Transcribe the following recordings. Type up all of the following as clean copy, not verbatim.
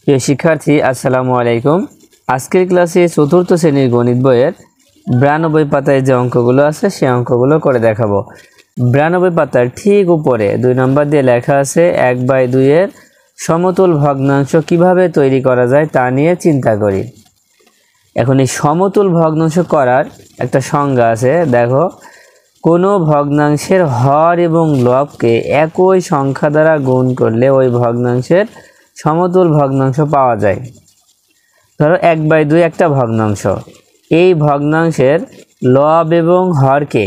প্রিয় শিক্ষার্থী আসসালামু আলাইকুম। আজকের ক্লাসে চতুর্থ শ্রেণীর গণিত বইয়ের 92 পাতায় যে অঙ্কগুলো আছে সেই অঙ্কগুলো করে দেখাবো। 92 পাতার ঠিক উপরে 2 নম্বর দিয়ে লেখা আছে 1/2 এর সমতুল ভগ্নাংশ কিভাবে তৈরি করা যায় তা নিয়ে চিন্তা করি। এখন এই সমতুল ভগ্নাংশ করার একটা সংজ্ঞা আছে, দেখো কোনো ভগ্নাংশের হর এবং লবকে একই সংখ্যা দ্বারা গুণ করলে ওই ভগ্নাংশের সমতুল ভগ্নাংশ পাওয়া যায়। ধরো 1/2 একটা ভগ্নাংশ, এই ভগ্নাংশের লব এবং হরকে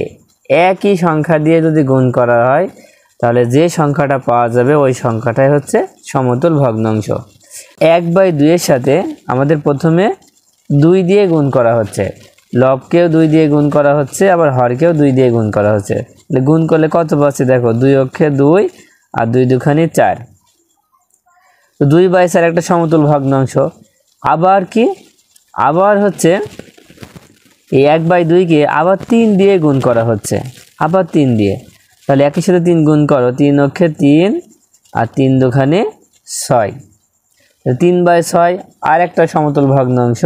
একই সংখ্যা দিয়ে যদি গুণ করা হয় তাহলে যে সংখ্যাটা পাওয়া যাবে ওই সংখ্যাটাই হচ্ছে সমতুল ভগ্নাংশ। 1/2 এর সাথে আমাদের প্রথমে 2 দিয়ে গুণ করা হচ্ছে, লবকেও 2 দিয়ে গুণ করা হচ্ছে, আবার হরকেও 2 দিয়ে গুণ করা হচ্ছে। গুণ করলে কত পাচ্ছে দেখো, 2 অক্ষে 2 আর 2 দুখানি 4। তো 2/4 একটা সমতুল ভগ্নাংশ। আবার কি, আবার হচ্ছে এই 1/2 আবার 3 দিয়ে গুণ করা হচ্ছে, আবার 3 দিয়ে। তাহলে একই সাথে 3 গুণ করো, 3 অক্ষে 3 আর 3 দুখানে 6। 3/6 আর একটা সমতুল ভগ্নাংশ।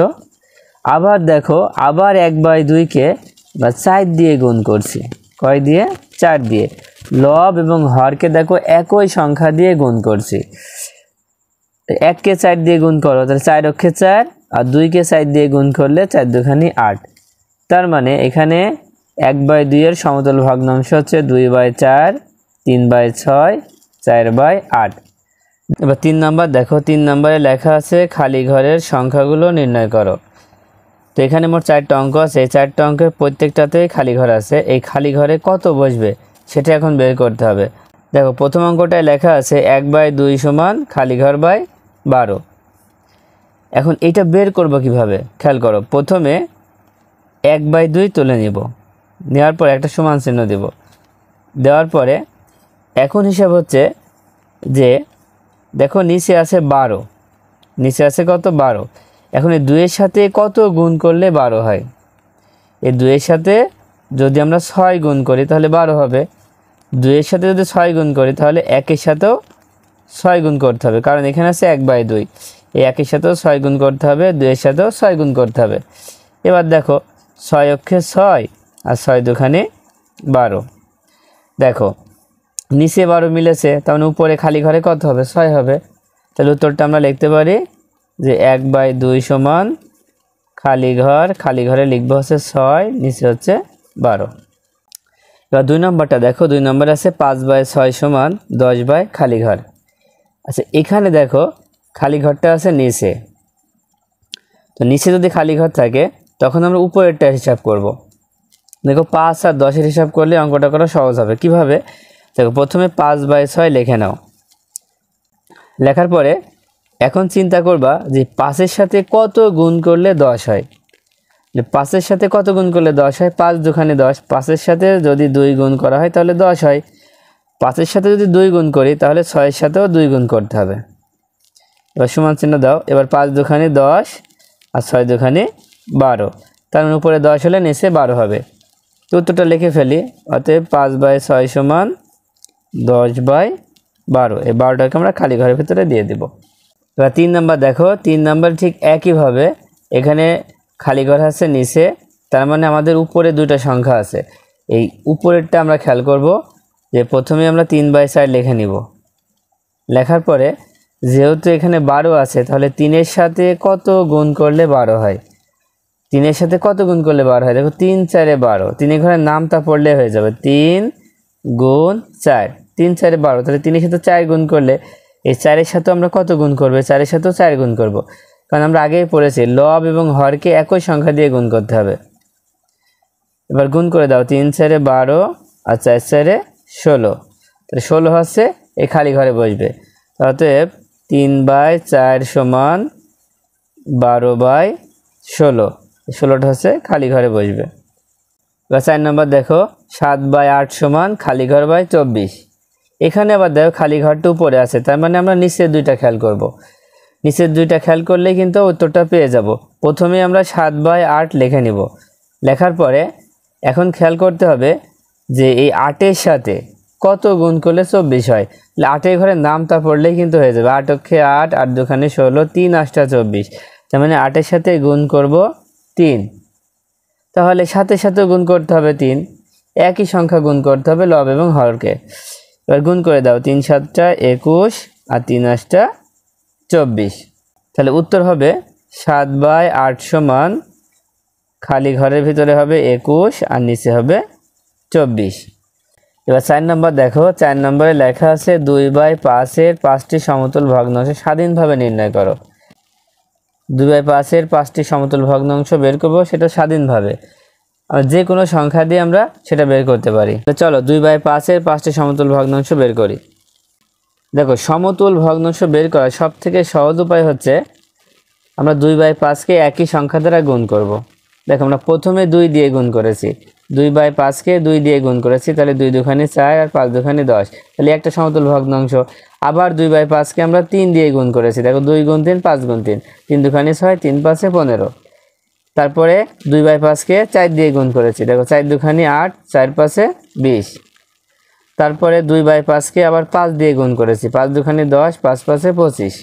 আবার দেখো, আবার 1/2 বা 4 দিয়ে গুণ করছি, কয় দিয়ে? 4 দিয়ে। লব এবং হরকে দেখো একই সংখ্যা দিয়ে গুণ করছি, 1 কে 4 দিয়ে গুণ করো, তাহলে 4 অক্ষে 4 আর 2 কে 4 দিয়ে গুণ করলে 4 দুখানি 8। তার মানে এখানে 1/2 এর সমতুল ভগ্নাংশ হচ্ছে 2/4, 3/6, 4/8। এবার 3 নাম্বার দেখো, 3 নম্বরে লেখা আছে খালি ঘরের সংখ্যাগুলো নির্ণয় করো। তো এখানে মোট 4টা অঙ্ক আছে, এই 4টা অঙ্কের প্রত্যেকটাতেই খালি ঘর আছে। এই খালি ঘরে কত বসবে সেটা এখন বের করতে হবে। দেখো প্রথম অঙ্কটায় লেখা আছে 1/2 সমান খালি ঘর বাই 12। এখন এটা বের করব কিভাবে খেয়াল করো। প্রথমে 1/2 তুলে নিব, নেওয়ার পর একটা সমান চিহ্ন দেব, দেওয়ার পরে এখন হিসাব হচ্ছে যে দেখো নিচে আছে 12, নিচে আছে কত? 12। এখন এই 2 এর সাথে কত গুণ করলে 12 হয়? এই 2 এর সাথে যদি আমরা 6 গুণ করি তাহলে 12 হবে। 2 এর সাথে যদি 6 গুণ করি তাহলে 1 এর সাথেও 6 গুণ করতে হবে, কারণ এখানে আছে 1/2। এই 1 এর সাথেও 6 গুণ করতে হবে, 2 এর সাথেও 6 গুণ করতে হবে। এবার দেখো 6 অক্ষে 6 আর 6 দুখানে 12। দেখো নিচে 12 মিলেছে, তার মানে উপরে খালি ঘরে কত হবে? 6 হবে। তাহলে উত্তরটা আমরা লিখতে পারি যে 1/2 সমান খালি ঘর, খালি ঘরে লিখবো হচ্ছে 6, নিচে হচ্ছে 12। এবার 2 নম্বরটা দেখো, 2 নম্বর আছে 5/6 সমান 10 খালি ঘর। আচ্ছা এখানে দেখো খালি ঘরটা আছে নিচে, তো নিচে যদি খালি ঘর থাকে তখন আমরা উপরেরটা হিসাব করব। দেখো 5 আর 10-এর হিসাব করলে অঙ্কটা করা সহজ হবে। কিভাবে? দেখো প্রথমে 5/6 লিখে নাও, লেখার পরে এখন চিন্তা করবা যে 5-এর সাথে কত গুণ করলে 10 হয়। 5-এর সাথে কত গুণ করলে 10 হয়? 5 দুখানে 10। 5-এর সাথে যদি 2 গুণ করা হয় তাহলে 10 হয়। 5-এর সাথে যদি 2 গুণ করি তাহলে 6-এর সাথেও 2 গুণ করতে হবে। এবার সমান চিহ্ন দাও। এবার 5 দুখানে 10 আর 6 দুখানে 12, তার মানে উপরে 10 হলে নিচে 12 হবে। তো উত্তরটা লিখে ফেলি, অতএব 5/6 সমান 10/12। এই 12টাকে আমরা খালি ঘরের ভিতরে দিয়ে দেব। এবার 3 নাম্বার দেখো, 3 নাম্বার ঠিক একইভাবে এখানে খালি ঘর আছে নিচে, তার মানে আমাদের উপরে 2টা সংখ্যা আছে। এই উপরেরটা আমরা খেয়াল করব যে প্রথমে আমরা 3/4 লিখে নিব, লেখার পরে যেহেতু এখানে 12 আছে তাহলে 3-এর সাথে কত গুণ করলে 12 হয়? 3-এর সাথে কত গুণ করলে 12 হয়? দেখো 3 4 12, 3 ঘরের নামটা পড়লে হয়ে যাবে 3 গুণ 4, 3 4 12। তাহলে 3-এর সাথে 4 গুণ করলে এই 4-এর সাথে আমরা কত গুণ করবো? 4-এর সাথেও 4 গুণ করব, কারণ আমরা আগেই পড়েছি লব এবং হরকে একই সংখ্যা দিয়ে গুণ করতে হবে। এবার গুণ করে দাও, 3 4 12 আর 4 4 16। তাহলে 16 হচ্ছে এই খালি ঘরে বসবে। অতএব 3/4 সমান 12/16, 16টা হচ্ছে খালি ঘরে বসবে। এবার 4 নম্বর দেখো 7/8 সমান খালি ঘর বাই 24। এখানে আবার দেখো খালি ঘরটা উপরে আছে, তার মানে আমরা নিচের 2টা খেয়াল করব। নিচের 2টা খেয়াল করলে কিন্তু উত্তরটা পেয়ে যাব। প্রথমে আমরা 7/8 লিখে নিব, লেখার পরে এখন খেয়াল করতে হবে যে এই 8-এর সাথে কত গুণ করলে 24 হয়? তাহলে 8 ঘরে নামতা পড়লেই কিন্তু হয়ে যাবে। 8 অক্ষে 8, 8 দুখানে 16, 3 8 24। তার মানে 8 এর সাথে গুণ করব 3। তাহলে সাথে সাথে গুণ করতে হবে 3, একই সংখ্যা গুণ করতে হবে লব এবং হরকে। এবার গুণ করে দাও, 3 7 21 আর 3 8 24। তাহলে উত্তর হবে 7/8 সমান খালি ঘরের ভিতরে হবে 21 আর নিচে হবে 24। এবার 4 নম্বর দেখো, 4 নম্বরে লেখা আছে 2/5 এর 5টি সমতুল ভগ্নাংশ স্বাধীনভাবে নির্ণয় করো। 2/5 এর 5টি সমতুল ভগ্নাংশ বের করব, সেটা স্বাধীনভাবে যে কোনো সংখ্যা দিয়ে আমরা সেটা বের করতে পারি। তো চলো 2/5 এর 5টি সমতুল ভগ্নাংশ বের করি। দেখো, সমতুল ভগ্নাংশ বের করার সব থেকে সহজ উপায় হচ্ছে আমরা 2/5কে একই সংখ্যা দ্বারা গুণ করব। দেখো, আমরা প্রথমে 2 দিয়ে গুণ করেছি, 2/5কে 2 দিয়ে গুণ করেছি, তাহলে 2 দুখানি 4 আর 5 দুখানি 10, তাহলে একটা সমতুল ভগ্নাংশ। আবার 2/5কে আমরা 3 দিয়ে গুণ করেছি, দেখো 2 গুণ 3 5 গুণ 3, 3 দুখানি 6, 3 5 15। তারপরে 2/5কে 4 দিয়ে গুণ করেছি, দেখো 4 দুখানি 8, 4 5 20। তারপরে 2/5কে আবার 5 দিয়ে গুণ করেছি, 5 দুখানি 10, 5 5 25।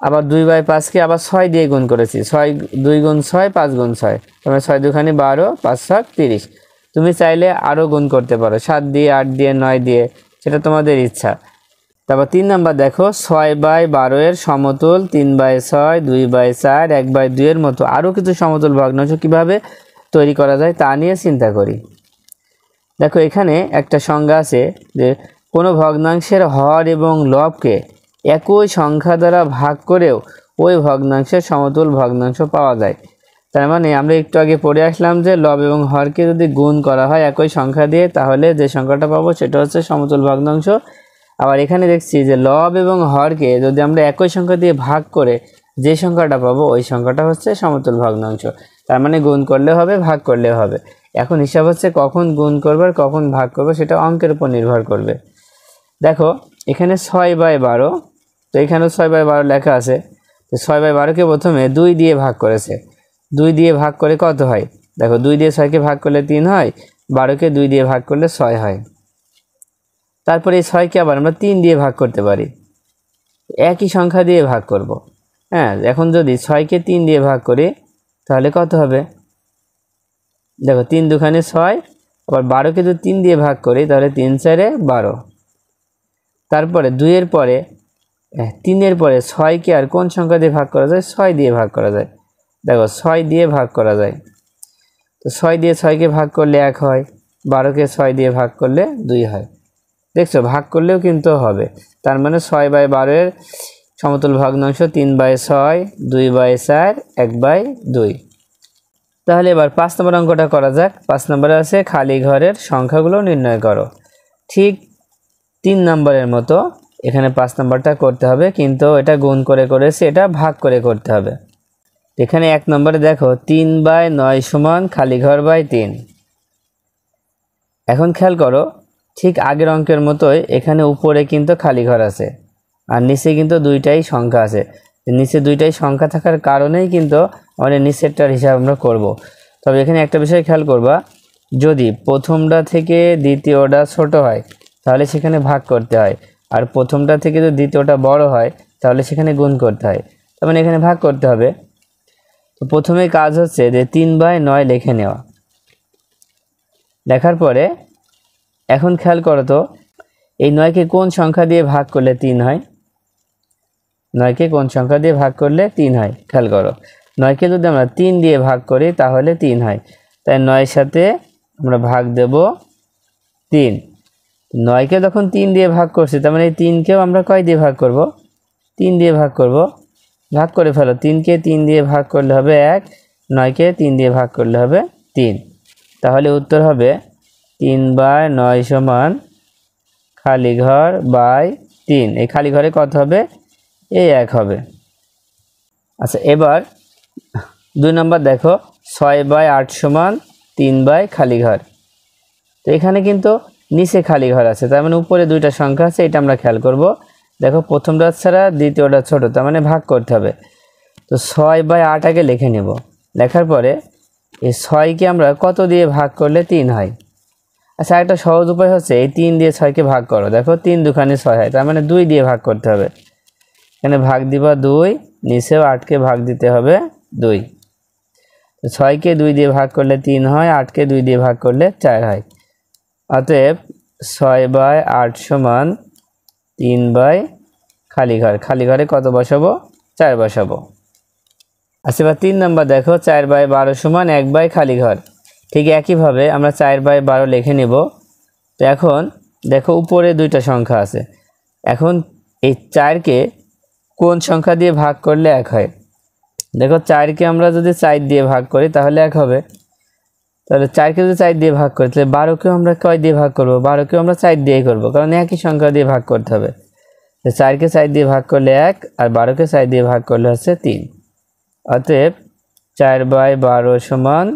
আবার 2/5কে আবার 6 দিয়ে গুণ করেছি, 6 2 গুণ 6, 5 গুণ 6, তারপরে 6 দুখানি 12, 5 7 30। তুমি চাইলে আরও গুণ করতে পারো, 7 দিয়ে, 8 দিয়ে, 9 দিয়ে, সেটা তোমাদের ইচ্ছা। তারপর 3 নাম্বার দেখো, 6/12 এর সমতুল 3/6, 2/4, 1/2 এর মতো আরও কিছু সমতুল ভগ্নাংশ কীভাবে তৈরি করা যায় তা নিয়ে চিন্তা করি। দেখো, এখানে একটা সংজ্ঞা আছে যে কোনো ভগ্নাংশের হর এবং লবকে একই সংখ্যা দ্বারা ভাগ করেও ওই ভগ্নাংশের সমতুল ভগ্নাংশ পাওয়া যায়। তার মানে আমরা একটু আগে পড়ে আসলাম যে লব এবং হরকে যদি গুণ করা হয় একই সংখ্যা দিয়ে, তাহলে যে সংখ্যাটা পাবো সেটা হচ্ছে সমতুল ভগ্নাংশ। আবার এখানে দেখছি যে লব এবং হরকে যদি আমরা একই সংখ্যা দিয়ে ভাগ করে যে সংখ্যাটা পাবো ওই সংখ্যাটা হচ্ছে সমতুল ভগ্নাংশ। তার মানে গুণ করলে হবে, ভাগ করলে হবে। এখন হিসাব হচ্ছে কখন গুণ করবে আর কখন ভাগ করবে, সেটা অঙ্কের উপর নির্ভর করবে। দেখো, এখানে 6/12, তো এখানেও 6/12 লেখা আছে। তো 6/12কে প্রথমে 2 দিয়ে ভাগ করেছে, 2 দিয়ে ভাগ করে কত হয়? দেখো, 2 দিয়ে 6কে ভাগ করলে 3 হয়, 12কে 2 দিয়ে ভাগ করলে 6 হয়। তারপরে এই 6কে আবার আমরা 3 দিয়ে ভাগ করতে পারি, একই সংখ্যা দিয়ে ভাগ করব। হ্যাঁ, এখন যদি 6কে 3 দিয়ে ভাগ করি তাহলে কত হবে? দেখো, 3 দুখানে 6, আবার 12কে যদি 3 দিয়ে ভাগ করি তাহলে 3 4 12। তারপরে 2 এর পরে 3 এর পরে 6কে আর কোন সংখ্যা দিয়ে ভাগ করা যায়? 6 দিয়ে ভাগ করা যায়। দেখো, 6 দিয়ে ভাগ করা যায়, তো 6 দিয়ে 6কে ভাগ করলে 1 হয়, 12কে 6 দিয়ে ভাগ করলে 2 হয়। দেখছো, ভাগ করলেও কিন্তু হবে। তার মানে 6/12 এর সমতুল ভগ্নাংশ 3/6, 2/4, 1/2। তাহলে এবার 5 নম্বর অঙ্কটা করা যাক। 5 নম্বরে আছে খালি ঘরের সংখ্যাগুলো নির্ণয় করো। ঠিক 3 নম্বরের মতো এখানে 5 নম্বরটা করতে হবে, কিন্তু এটা গুণ করে করেছি, এটা ভাগ করে করতে হবে। এখানে 1 নম্বরে দেখো 3/9 সমান খালি ঘর বাই 3। এখন খেয়াল করো, ঠিক আগের অঙ্কের মতোই এখানে উপরে কিন্তু খালি ঘর আছে আর নিচে কিন্তু দুইটাই সংখ্যা আছে। নিচে দুইটাই সংখ্যা থাকার কারণেই কিন্তু আমাদের নিচেরটার হিসাব আমরা করব। তবে এখানে একটা বিষয় খেয়াল করবা, যদি প্রথমটা থেকে দ্বিতীয়টা ছোট হয় তাহলে সেখানে ভাগ করতে হয়, আর প্রথমটা থেকে যদি দ্বিতীয়টা বড় হয় তাহলে সেখানে গুণ করতে হয়। তার মানে এখানে ভাগ করতে হবে। তো প্রথমে কাজ হচ্ছে যে 3/9 লিখে নেওয়া। লেখার পরে এখন খেয়াল করো তো, এই 9কে কোন সংখ্যা দিয়ে ভাগ করলে 3 হয়? 9কে কোন সংখ্যা দিয়ে ভাগ করলে 3 হয়? খেয়াল করো, 9কে যদি আমরা 3 দিয়ে ভাগ করি তাহলে 3 হয়, তাই 9-এর সাথে আমরা ভাগ দেব 3। 9কে যখন 3 দিয়ে ভাগ করছি, তার মানে এই 3কেও আমরা কয় দিয়ে ভাগ করব? 3 দিয়ে ভাগ করব। ভাগ করে ফেলো, 3কে 3 দিয়ে ভাগ করলে হবে 1, 9কে 3 দিয়ে ভাগ করলে হবে 3। তাহলে উত্তর হবে 3/9 সমান খালি ঘর বাই 3। এই খালি ঘরে কত হবে? এই 1 হবে। আচ্ছা, এবার 2 নম্বর দেখো, 6/8 সমান 3 খালি ঘর। তো এখানে কিন্তু নিচে খালি ঘর আছে, তার মানে উপরে দুইটা সংখ্যা আছে, এটা আমরা খেয়াল করব। দেখো, প্রথমটা ছাড়া দ্বিতীয়টা ছোট, তার মানে ভাগ করতে হবে। তো 6/8 আগে লিখে নেব। লেখার পরে এই 6কে আমরা কত দিয়ে ভাগ করলে 3 হয়? আচ্ছা, একটা সহজ উপায় হচ্ছে এই 3 দিয়ে 6কে ভাগ করো। দেখো 3 দুখানে 6 হয়, তার মানে 2 দিয়ে ভাগ করতে হবে। এখানে ভাগ দিবা 2, নিচেও 8কে ভাগ দিতে হবে 2। 6কে 2 দিয়ে ভাগ করলে 3 হয়, 8কে 2 দিয়ে ভাগ করলে 4 হয়। অতএব 6/8 সমান 3 খালি ঘর। খালি ঘরে কত বসাবো? 4 বসাবো। আচ্ছা, এবার 3 নাম্বার দেখো, 4/12 সমান 1 খালি ঘর। ঠিক একইভাবে আমরা 4/12 লিখে নিব। তো এখন দেখো উপরে দুইটা সংখ্যা আছে, এখন এই 4কে কোন সংখ্যা দিয়ে ভাগ করলে 1 হয়? দেখো 4কে আমরা যদি 4 দিয়ে ভাগ করি তাহলে 1 হবে। তাহলে 4কে যদি 4 দিয়ে ভাগ করি তাহলে 12কেও আমরা কয় দিয়ে ভাগ করব? 12কেও আমরা 4 দিয়েই করব, কারণ একই সংখ্যা দিয়ে ভাগ করতে হবে। তো 4কে 4 দিয়ে ভাগ করলে 1, আর 12কে 4 দিয়ে ভাগ করলে হচ্ছে 3। অতএব 4/12 সমান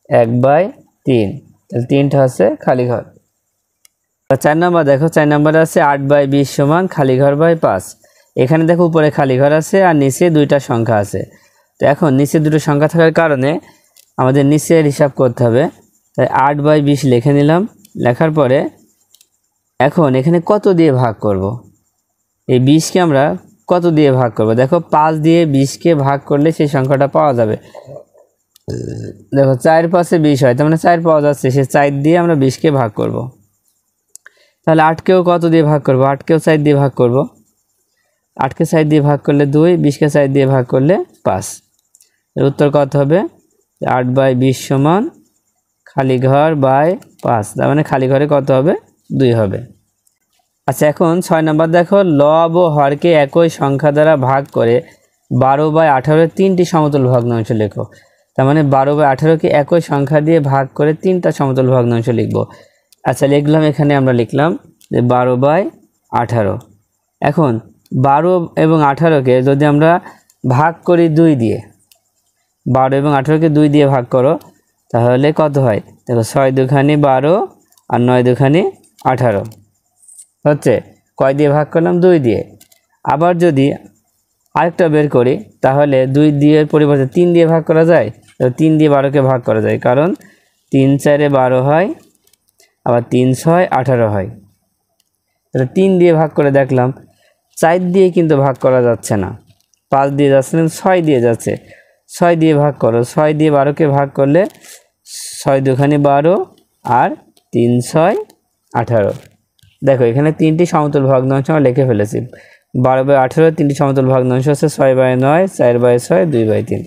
1/3। তাহলে 3টা হচ্ছে খালি ঘর। 4 নাম্বার দেখো, 4 নাম্বারে আছে 8/20 সমান খালি ঘর বাই 5। এখানে দেখো উপরে খালি ঘর আছে আর নিচে দুইটা সংখ্যা আছে। তো এখন নিচে দুটো সংখ্যা থাকার কারণে আমাদের নিচের হিসাব করতে হবে। তাই 8/20 লিখে নিলাম। লেখার পরে এখন এখানে কত দিয়ে ভাগ করব? এই 20কে আমরা কত দিয়ে ভাগ করব? দেখো 5 দিয়ে 20কে ভাগ করলে সেই সংখ্যাটা পাওয়া যাবে। দেখো 4 5 20 হয়, তার মানে 4 পাওয়া যাচ্ছে, সে 4 দিয়ে আমরা 20কে ভাগ করব। তাহলে 8কেও কত দিয়ে ভাগ করব? 8কেও 4 দিয়ে ভাগ করব। 8কে 4 দিয়ে ভাগ করলে 2, 20কে 4 দিয়ে ভাগ করলে 5। এর উত্তর কত হবে? 8/20 সমান খালি ঘর বাই 5। তার মানে খালি ঘরে কত হবে? 2 হবে। আচ্ছা, এখন 6 নাম্বার দেখো, লব ও হরকে একই সংখ্যা দ্বারা ভাগ করে 12/18 তিনটি সমতুল ভগ্নাংশ লেখো। তার মানে 12/18কে একই সংখ্যা দিয়ে ভাগ করে 3টা সমতুল ভগ্নাংশ লিখব। আচ্ছা, লিখলাম, এখানে আমরা লিখলাম যে 12/18। এখন 12 এবং 18কে যদি আমরা ভাগ করি 2 দিয়ে, 12 এবং 18কে 2 দিয়ে ভাগ করো, তাহলে কত হয়? দেখো 6 দুখানি 12 আর 9 দুখানি 18 হচ্ছে। কয় দিয়ে ভাগ করলাম? 2 দিয়ে। আবার যদি আরেকটা বের করি তাহলে 2 দিয়ে পরিবর্তে 3 দিয়ে ভাগ করা যায়। তো 3 দিয়ে 12কে ভাগ করা যায়, কারণ 3 4 12 হয়, আবার 3 6 18 হয়। তাহলে 3 দিয়ে ভাগ করে দেখলাম 4 দিয়ে কিন্তু ভাগ করা যাচ্ছে না, 5 দিয়ে যাচ্ছে না, 6 দিয়ে যাচ্ছে। 6 দিয়ে ভাগ করো, 6 দিয়ে 12কে ভাগ করলে 6 দুখানি 12 আর 3 6 18। দেখো এখানে 3টি সমতুল ভগ্নাংশ আমরা লিখে ফেলেছি। 12/18 3টি সমতুল ভগ্নাংশ হচ্ছে 6/9, 4/6, 2/3।